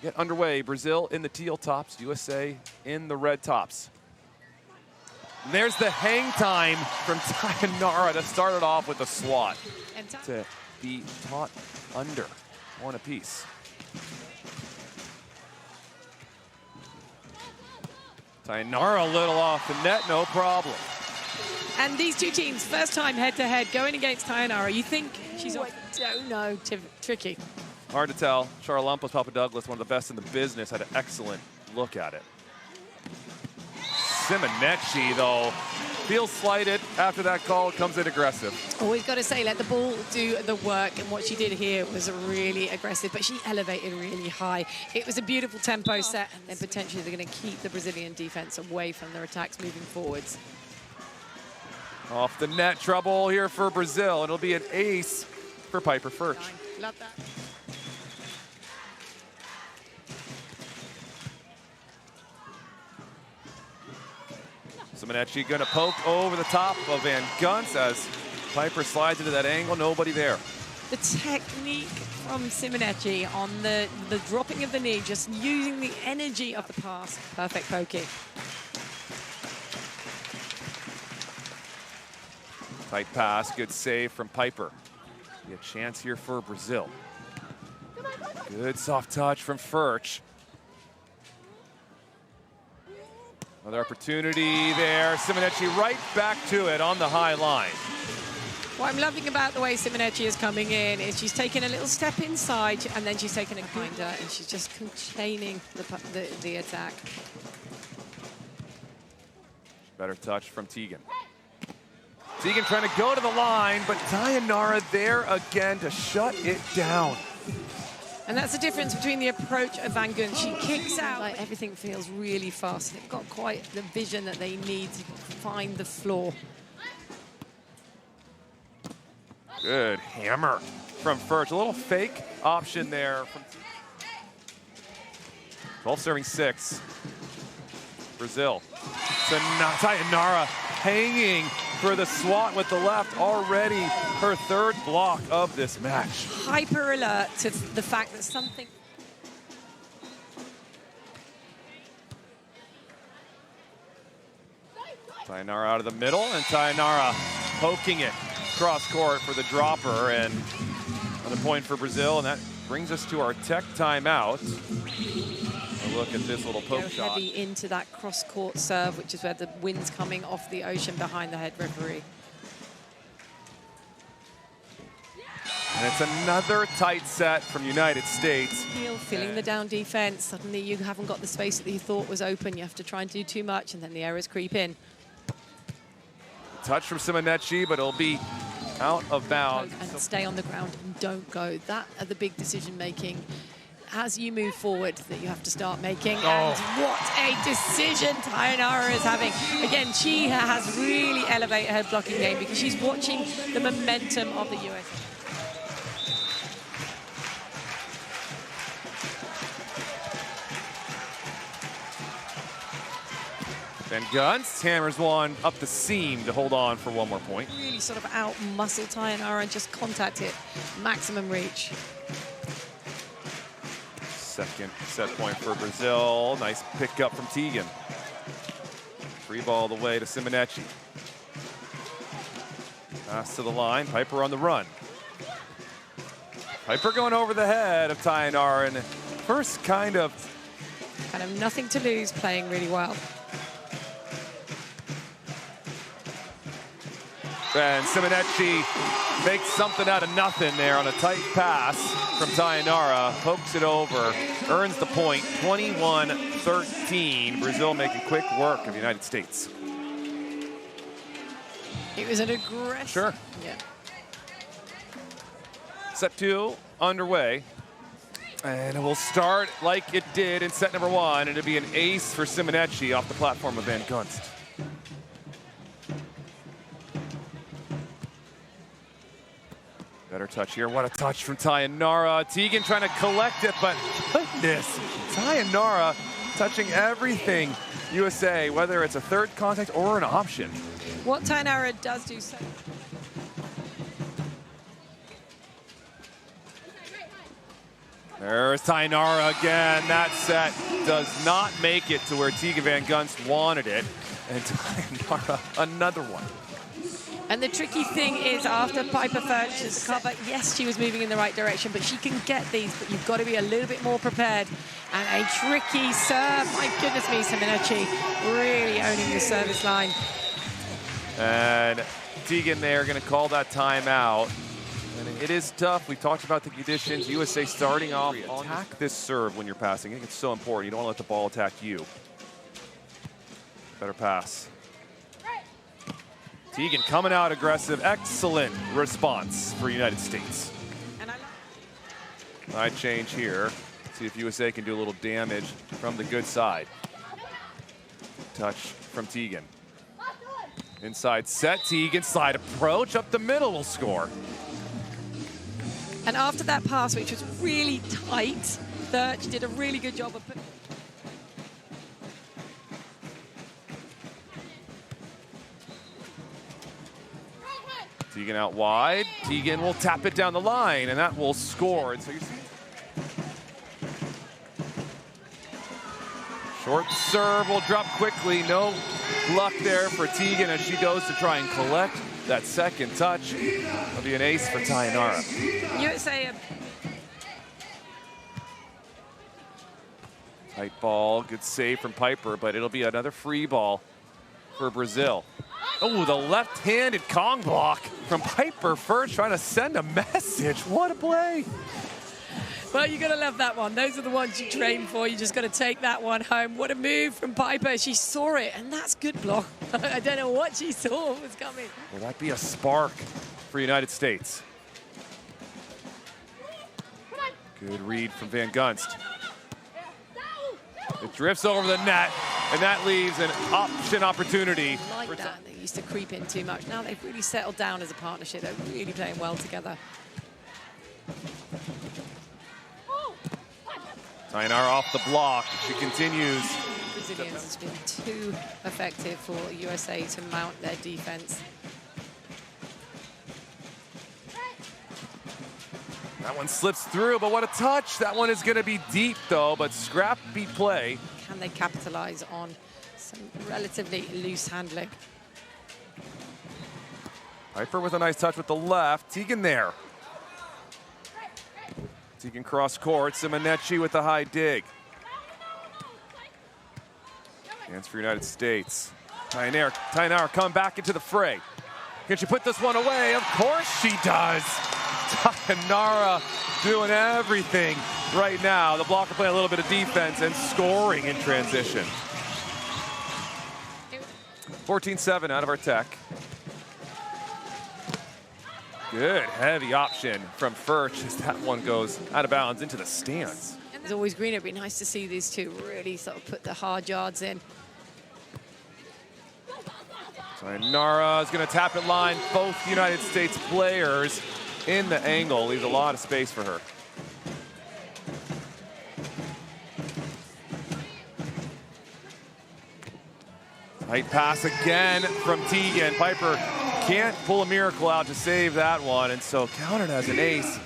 get underway. Brazil in the teal tops, USA in the red tops. And there's the hang time from Thainara to start it off with a swat to be taught under 1 apiece. Thainara a little off the net, no problem. And these two teams, first time head-to-head, going against Thainara. You think she's off? Don't know, tricky. Hard to tell. Charalampos Papadouglas, one of the best in the business, had an excellent look at it. Simonetti, though, feels slighted after that call, comes in aggressive. Always got to say, let the ball do the work, and what she did here was really aggressive, but she elevated really high. It was a beautiful tempo set, and then potentially they're going to keep the Brazilian defense away from their attacks moving forwards. Off the net, trouble here for Brazil. It'll be an ace for Piper Ferch. Love that. Simonetti gonna poke over the top of Van Gunst as Piper slides into that angle, nobody there. The technique from Simonetti on the dropping of the knee, just using the energy of the pass. Perfect poking. Tight pass, good save from Piper. Be a chance here for Brazil. Good soft touch from Ferch. Another opportunity there. Simonetti right back to it on the high line. What I'm loving about the way Simonetti is coming in is she's taking a little step inside and then she's taking it behind her and she's just containing the attack. Better touch from Tegan. Tegan trying to go to the line, but Thainara there again to shut it down. And that's the difference between the approach of Van Gunst. She kicks out, like everything feels really fast. They've got quite the vision that they need to find the floor. Good hammer from Ferch. A little fake option there. From 12 serving 6. Brazil. Thainara hanging for the swat with the left, already her 3rd block of this match. Hyper alert to the fact that something... Thainara out of the middle, and Thainara poking it cross court for the dropper, and another point for Brazil, and that brings us to our tech timeout. A look at this little poke shot. Heavy into that cross-court serve, which is where the wind's coming off the ocean behind the head referee. And it's another tight set from United States. Filling the down defense. Suddenly you haven't got the space that you thought was open. You have to try and do too much, and then the errors creep in. Touch from Simonetti, but it'll be out of bounds. And stay on the ground and don't go. That are the big decision-making as you move forward that you have to start making. And what a decision Thainara is having. Again, she has really elevated her blocking game because she's watching the momentum of the US. Van Gunst hammers one up the seam to hold on for one more point. Really sort of out-muscle Thainara and just contact it. Maximum reach. Second set point for Brazil. Nice pickup from Tegan. Free ball the way to Simonetti. Pass to the line. Piper on the run. Piper going over the head of Thainara, and first kind of nothing to lose, playing really well. And Simonetti makes something out of nothing there on a tight pass from Thainara. Pokes it over, earns the point, 21-13. Brazil making quick work of the United States. It was an aggressive... Sure. Yeah. Set 2 underway. And it will start like it did in set number 1. And it'll be an ace for Simonetti off the platform of Van Gunst. Better touch here. What a touch from Thainara. Tegan trying to collect it, but goodness. Thainara touching everything USA, whether it's a third contact or an option. What Thainara does do so... There's Thainara again. That set does not make it to where teamb-Van Gunst wanted it. And Thainara, another one. And the tricky thing is, after Piper Ferch's cover, yes, she was moving in the right direction, but she can get these, but you've got to be a little bit more prepared. And a tricky serve. My goodness me, Simonetti really owning the service line. And Tegan there going to call that timeout. And it is tough. We've talked about the conditions. USA starting off, attack this serve when you're passing. I think it's so important. You don't want to let the ball attack you. Better pass. Tegan coming out aggressive. Excellent response for United States. Side change here. See if USA can do a little damage from the good side. Touch from Tegan. Inside set, Tegan slide approach up the middle will score. And after that pass, which was really tight, Ferch did a really good job of putting. Tegan out wide. Tegan will tap it down the line, and that will score. And so you see short serve will drop quickly. No luck there for Tegan as she goes to try and collect that second touch. It'll be an ace for Thainara. USA. Tight ball, good save from Piper, but it'll be another free ball for Brazil. Oh, the left-handed Kong block from Piper Ferch trying to send a message. What a play. Well, you got to love that one. Those are the ones you train for. You just got to take that one home. What a move from Piper. She saw it, and that's good block. I don't know what she saw was coming. Will that be a spark for United States? Good read from Van Gunst. It drifts over the net, and that leaves an option opportunity. Like that, they used to creep in too much. Now they've really settled down as a partnership. They're really playing well together. Thainara off the block. She continues. Brazilians has been too effective for USA to mount their defense. That one slips through, but what a touch. That one is going to be deep, though, but scrappy play. Can they capitalize on some relatively loose handling? Piper with a nice touch with the left. Tegan there. Tegan cross court. Simonetti with the high dig. Chance for United States. Thainara come back into the fray. Can she put this one away? Of course she does. Thainara doing everything right now. The blocker playing a little bit of defense and scoring in transition. 14-7 out of our tech. Good heavy option from Ferch as that one goes out of bounds into the stands. It's always green. It'd be nice to see these two really sort of put the hard yards in. Thainara is going to tap it line. Both United States players in the angle, leaves a lot of space for her. Tight pass again from Tegan. Piper can't pull a miracle out to save that one, and so counted as an ace.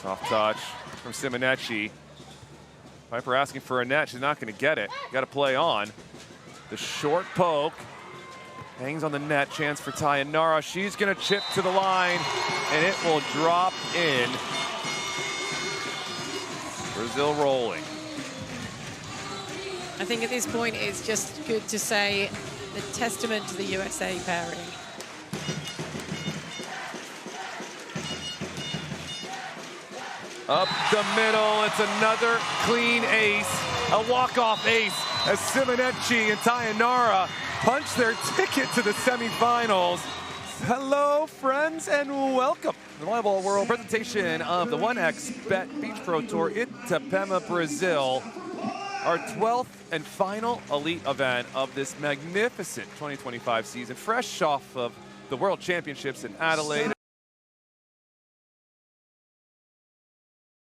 Soft touch from Simonetti. Piper asking for a net. She's not going to get it. Got to play on. The short poke. Hangs on the net, chance for Thainara. She's going to chip to the line, and it will drop in. Brazil rolling. I think at this point it's just good to say the testament to the USA pairing. Up the middle, it's another clean ace, a walk-off ace as Simonetti and Thainara punch their ticket to the semifinals. Hello, friends, and welcome to the Volleyball World presentation of the 1xBet Beach Pro Tour Itapema, Brazil. Our 12th and final elite event of this magnificent 2025 season, fresh off of the World Championships in Adelaide.